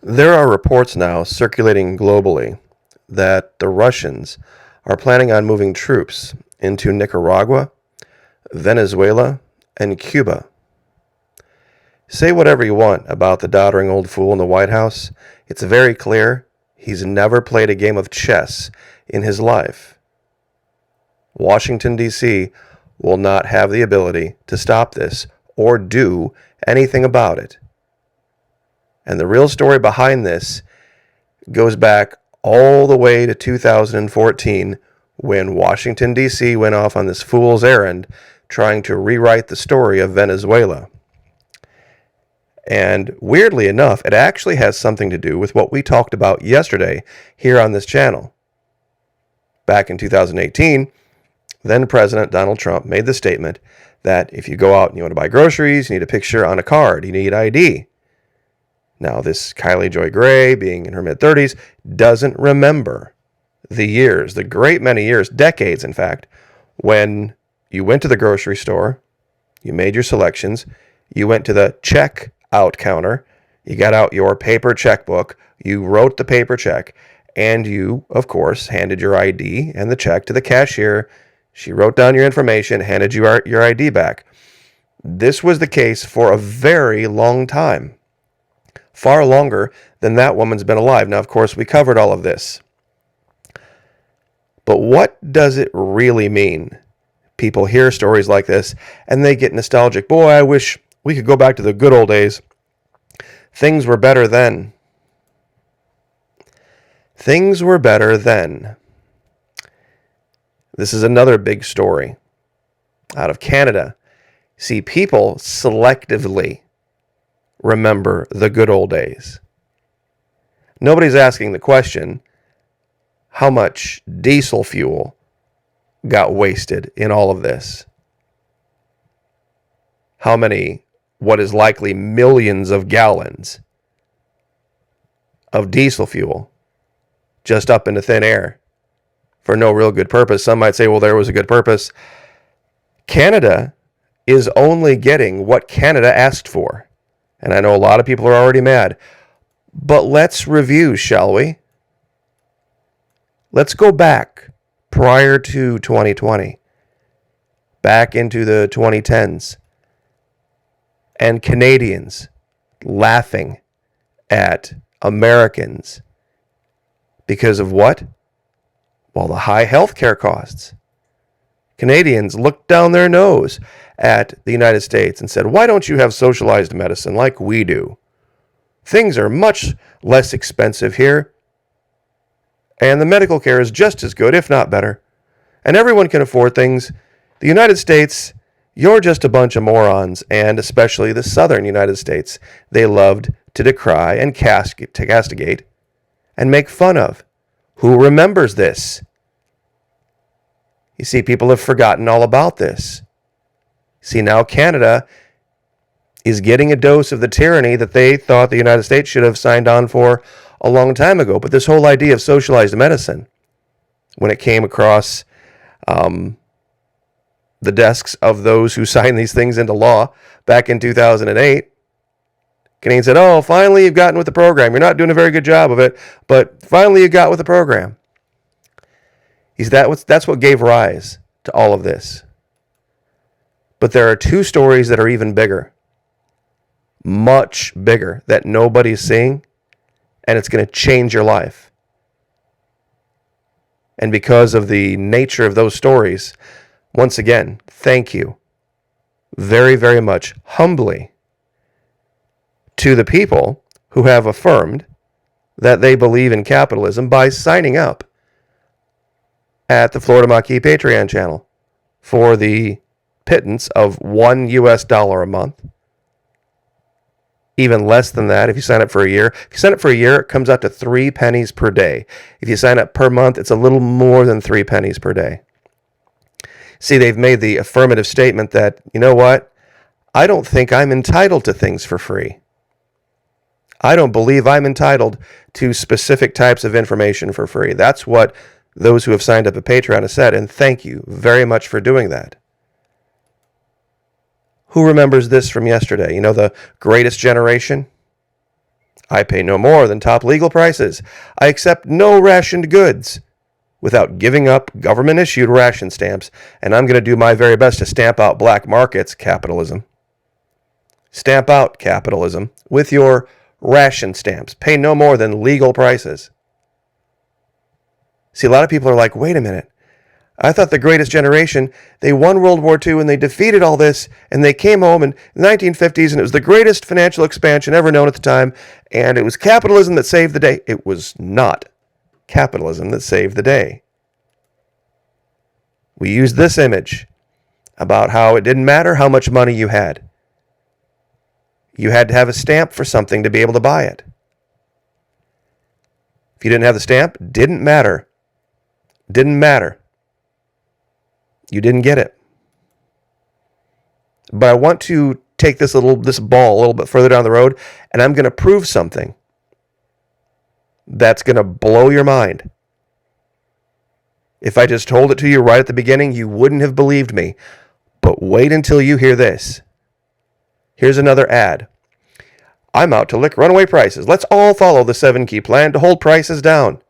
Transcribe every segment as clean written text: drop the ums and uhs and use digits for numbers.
There are reports now circulating globally that the Russians are planning on moving troops into Nicaragua, Venezuela, and Cuba. Say whatever you want about the doddering old fool in the White House, it's very clear he's never played a game of chess in his life. Washington, D.C. will not have the ability to stop this or do anything about it. And the real story behind this goes back all the way to 2014 when Washington, D.C. went off on this fool's errand trying to rewrite the story of Venezuela. And weirdly enough, it actually has something to do with what we talked about yesterday here on this channel. Back in 2018, then President Donald Trump made the statement that if you go out and you want to buy groceries, you need a picture on a card, you need ID. Now, this Kylie Joy Gray, being in her mid-30s, doesn't remember the years, the great many years, decades in fact, when you went to the grocery store, you made your selections, you went to the checkout counter, you got out your paper checkbook, you wrote the paper check, and you, of course, handed your ID and the check to the cashier. She wrote down your information, handed you your ID back. This was the case for a very long time. Far longer than that woman's been alive. Now, of course, we covered all of this. But what does it really mean? People hear stories like this and they get nostalgic. Boy, I wish we could go back to the good old days. Things were better then. Things were better then. This is another big story out of Canada. See, people selectively remember the good old days. Nobody's asking the question, how much diesel fuel got wasted in all of this? How many, what is likely millions of gallons of diesel fuel just up into thin air for no real good purpose? Some might say, well, there was a good purpose. Canada is only getting what Canada asked for. And I know a lot of people are already mad. But let's review, shall we? Let's go back prior to 2020. Back into the 2010s. And Canadians laughing at Americans. Because of what? Well, the high healthcare costs. Canadians looked down their nose at the United States and said, why don't you have socialized medicine like we do? Things are much less expensive here, and the medical care is just as good, if not better, and everyone can afford things. The United States, you're just a bunch of morons, and especially the southern United States, they loved to decry and castigate and make fun of. Who remembers this? You see, people have forgotten all about this. See, now Canada is getting a dose of the tyranny that they thought the United States should have signed on for a long time ago. But this whole idea of socialized medicine, when it came across the desks of those who signed these things into law back in 2008, Canadians said, oh, finally you've gotten with the program. You're not doing a very good job of it, but finally you got with the program. That's what gave rise to all of this. But there are two stories that are even bigger, much bigger, that nobody's seeing, and it's going to change your life. And because of the nature of those stories, once again, thank you very, very much, humbly, to the people who have affirmed that they believe in capitalism by signing up at the Florida Maquis Patreon channel for the pittance of $1 a month. Even less than that if you sign up for a year. If you sign up for a year, it comes out to 3 pennies per day. If you sign up per month, it's a little more than 3 pennies per day. See, they've made the affirmative statement that, you know what? I don't think I'm entitled to things for free. I don't believe I'm entitled to specific types of information for free. That's what those who have signed up at Patreon have said, and thank you very much for doing that. Who remembers this from yesterday? You know, the greatest generation? I pay no more than top legal prices. I accept no rationed goods without giving up government-issued ration stamps, and I'm going to do my very best to stamp out black markets, capitalism. Stamp out capitalism with your ration stamps. Pay no more than legal prices. See, a lot of people are like, wait a minute. I thought the greatest generation, they won World War II and they defeated all this, and they came home in the 1950s, and it was the greatest financial expansion ever known at the time, and it was capitalism that saved the day. It was not capitalism that saved the day. We used this image about how it didn't matter how much money you had. You had to have a stamp for something to be able to buy it. If you didn't have the stamp, didn't matter. Didn't matter. You didn't get it. But I want to take this ball a little bit further down the road, and I'm going to prove something that's going to blow your mind. If I just told it to you right at the beginning, you wouldn't have believed me. But wait until you hear this. Here's another ad. I'm out to lick runaway prices. Let's all follow the 7-key plan to hold prices down.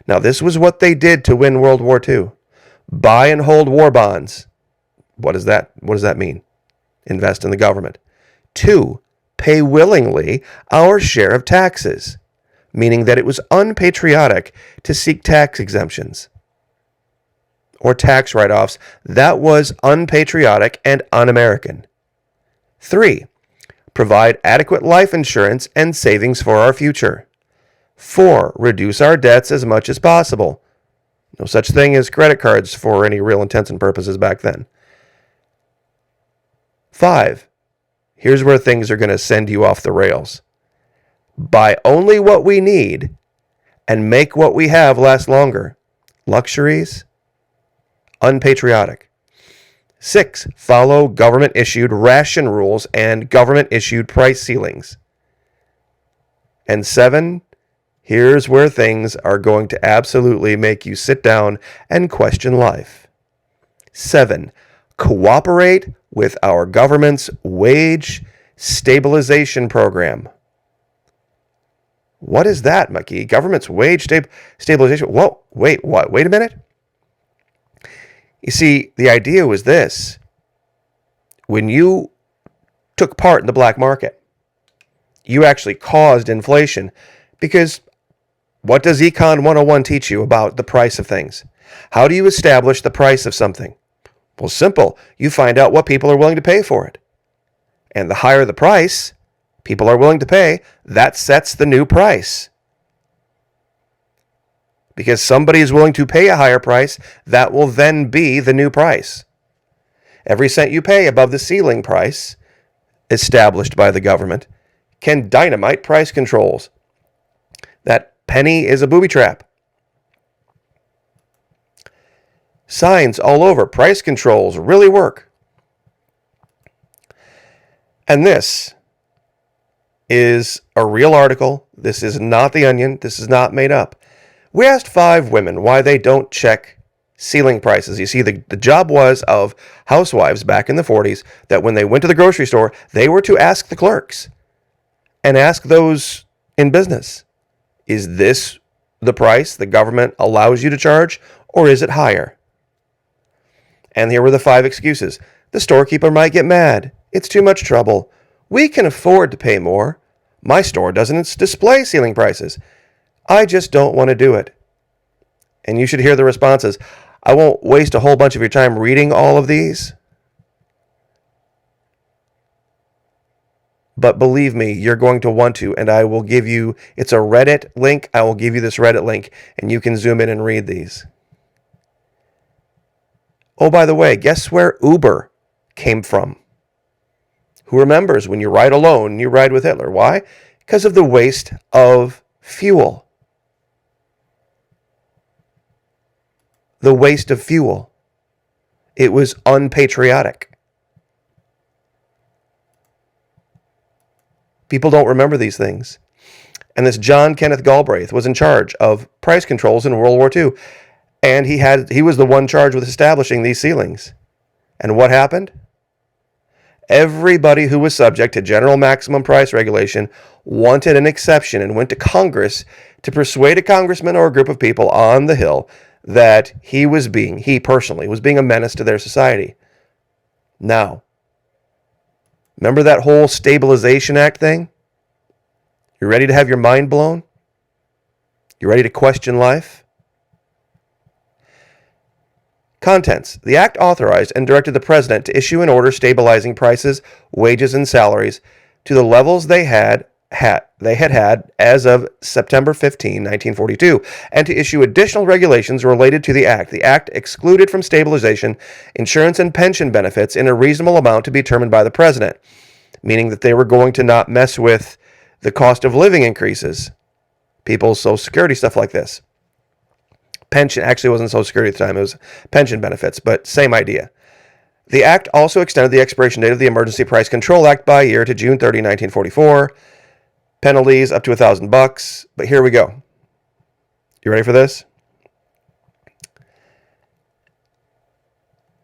Now, this was what they did to win World War II. Buy and hold war bonds. What does that mean? Invest in the government. 2, pay willingly our share of taxes, meaning that it was unpatriotic to seek tax exemptions or tax write-offs. That was unpatriotic and un-American. 3, provide adequate life insurance and savings for our future. 4, reduce our debts as much as possible. No such thing as credit cards for any real intents and purposes back then. 5, here's where things are going to send you off the rails. Buy only what we need and make what we have last longer. Luxuries? Unpatriotic. 6, follow government-issued ration rules and government-issued price ceilings. And 7, here's where things are going to absolutely make you sit down and question life. 7, cooperate with our government's wage stabilization program. What is that, Maki? Government's wage stabilization? Whoa, wait, what? Wait a minute. You see, the idea was this. When you took part in the black market, you actually caused inflation, because what does Econ 101 teach you about the price of things? How do you establish the price of something? Well, simple. You find out what people are willing to pay for it. And the higher the price people are willing to pay, that sets the new price. Because somebody is willing to pay a higher price, that will then be the new price. Every cent you pay above the ceiling price established by the government can dynamite price controls. That penny is a booby trap. Signs all over. Price controls really work. And this is a real article. This is not The Onion. This is not made up. We asked 5 women why they don't check ceiling prices. You see, the job was of housewives back in the 40s that when they went to the grocery store, they were to ask the clerks and ask those in business, is this the price the government allows you to charge, or is it higher? And here were the 5 excuses. The storekeeper might get mad. It's too much trouble. We can afford to pay more. My store doesn't display ceiling prices. I just don't want to do it. And you should hear the responses. I won't waste a whole bunch of your time reading all of these. But believe me, you're going to want to, and I will give you, it's a Reddit link. I will give you this Reddit link, and you can zoom in and read these. Oh, by the way, guess where Uber came from? Who remembers when you ride alone, you ride with Hitler? Why? Because of the waste of fuel. The waste of fuel. It was unpatriotic. People don't remember these things. And this John Kenneth Galbraith was in charge of price controls in World War II. And he was the one charged with establishing these ceilings. And what happened? Everybody who was subject to general maximum price regulation wanted an exception and went to Congress to persuade a congressman or a group of people on the Hill that he personally was being a menace to their society. Now, remember that whole Stabilization Act thing? You ready to have your mind blown? You ready to question life? Contents. The Act authorized and directed the President to issue an order stabilizing prices, wages, and salaries to the levels they had as of September 15, 1942, and to issue additional regulations related to the Act. The Act excluded from stabilization insurance and pension benefits in a reasonable amount to be determined by the President, meaning that they were going to not mess with the cost of living increases, people's Social Security, stuff like this. Pension actually wasn't Social Security at the time, it was pension benefits, but same idea. The Act also extended the expiration date of the Emergency Price Control Act by a year to June 30, 1944. Penalties up to $1,000, but here we go. You ready for this?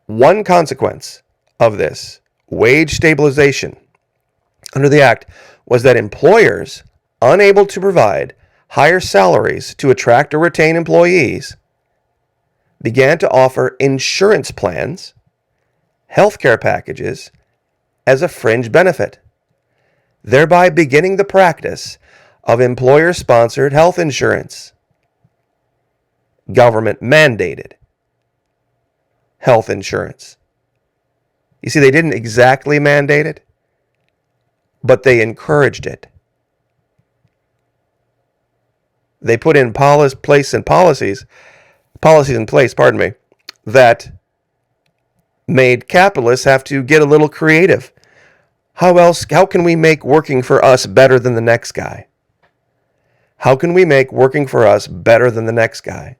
One consequence of this wage stabilization under the Act was that employers unable to provide higher salaries to attract or retain employees began to offer insurance plans, healthcare packages as a fringe benefit, thereby beginning the practice of employer-sponsored health insurance, government-mandated health insurance. You see, they didn't exactly mandate it, but they encouraged it. They put in policies in place, that made capitalists have to get a little creative. How can we make working for us better than the next guy? How can we make working for us better than the next guy?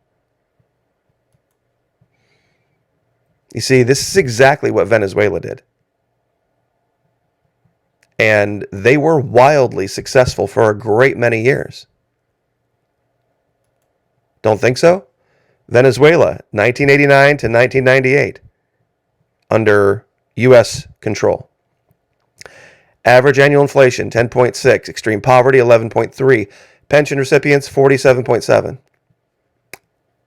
You see, this is exactly what Venezuela did. And they were wildly successful for a great many years. Don't think so? Venezuela, 1989 to 1998, under U.S. control. Average annual inflation, 10.6. Extreme poverty, 11.3. Pension recipients, 47.7.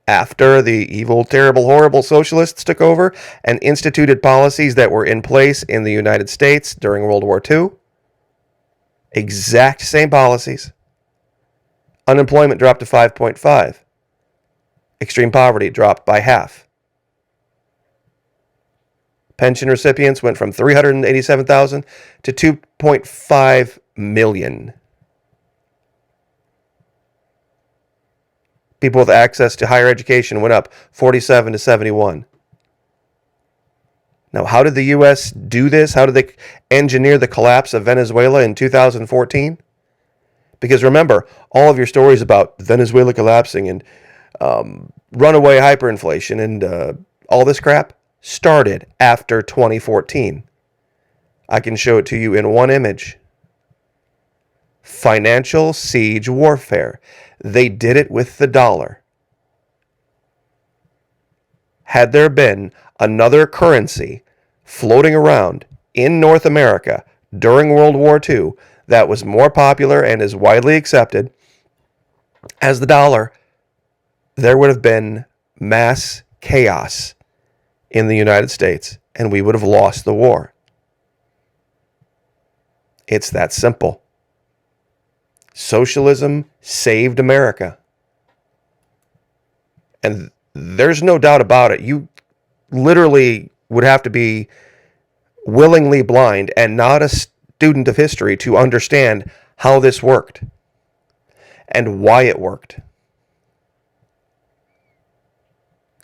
After the evil, terrible, horrible socialists took over and instituted policies that were in place in the United States during World War II, exact same policies. Unemployment dropped to 5.5. Extreme poverty dropped by half. Pension recipients went from 387,000 to 2.5 million. People with access to higher education went up 47 to 71. Now, how did the U.S. do this? How did they engineer the collapse of Venezuela in 2014? Because remember, all of your stories about Venezuela collapsing and runaway hyperinflation and all this crap started after 2014. I can show it to you in one image. Financial siege warfare. They did it with the dollar. Had there been another currency floating around in North America during World War II that was more popular and as widely accepted as the dollar, there would have been mass chaos in the United States, and we would have lost the war. It's that simple. Socialism saved America. And there's no doubt about it. You literally would have to be willingly blind and not a student of history to understand how this worked and why it worked.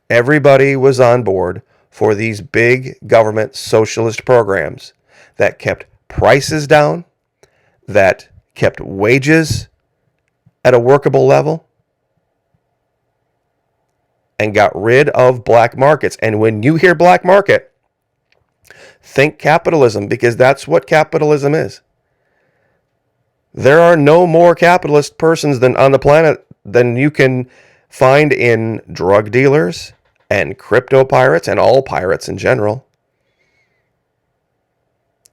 Everybody was on board for these big government socialist programs that kept prices down, that kept wages at a workable level, and got rid of black markets. And when you hear black market, think capitalism, because that's what capitalism is. There are no more capitalist persons than on the planet than you can find in drug dealers and crypto pirates and all pirates in general.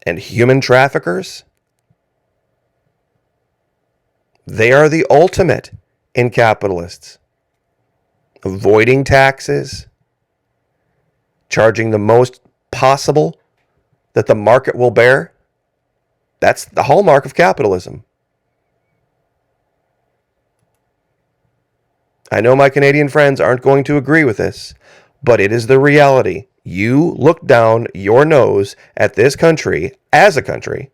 and human traffickers, they are the ultimate in capitalists. Avoiding taxes, charging the most possible that the market will bear. That's the hallmark of capitalism. I know my Canadian friends aren't going to agree with this, but it is the reality. You look down your nose at this country, as a country,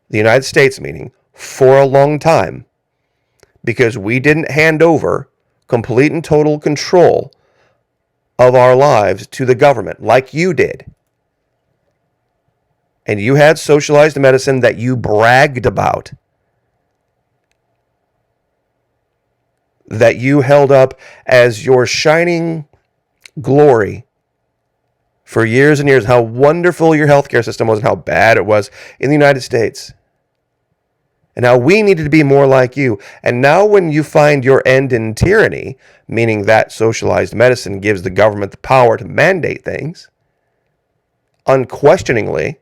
the United States meaning, for a long time, because we didn't hand over complete and total control of our lives to the government like you did. And you had socialized medicine that you bragged about, that you held up as your shining glory for years and years, how wonderful your healthcare system was and how bad it was in the United States. And how we needed to be more like you. And now when you find your end in tyranny, meaning that socialized medicine gives the government the power to mandate things, unquestioningly,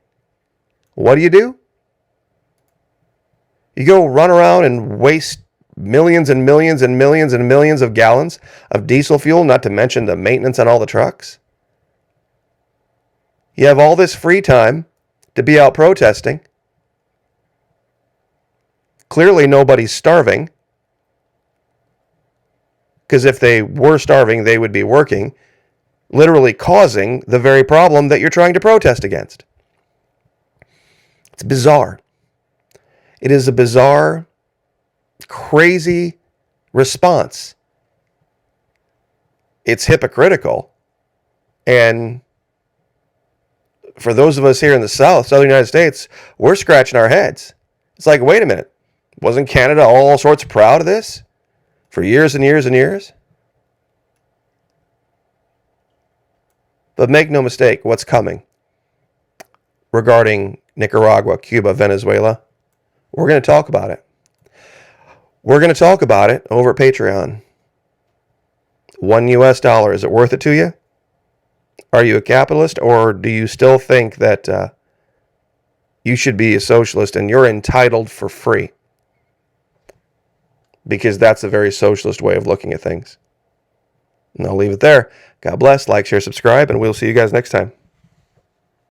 what do? You go run around and waste millions and millions and millions and millions of gallons of diesel fuel, not to mention the maintenance on all the trucks. You have all this free time to be out protesting. Clearly nobody's starving, because if they were starving, they would be working, literally causing the very problem that you're trying to protest against. It's bizarre. It is a bizarre, crazy response. It's hypocritical. And for those of us here in the southern United States, we're scratching our heads. It's like, wait a minute. Wasn't Canada all sorts proud of this for years and years and years? But make no mistake, what's coming regarding Nicaragua, Cuba, Venezuela, we're going to talk about it. We're going to talk about it over at Patreon. $1, is it worth it to you? Are you a capitalist, or do you still think that you should be a socialist and you're entitled for free? Because that's a very socialist way of looking at things. And I'll leave it there. God bless, like, share, subscribe, and we'll see you guys next time.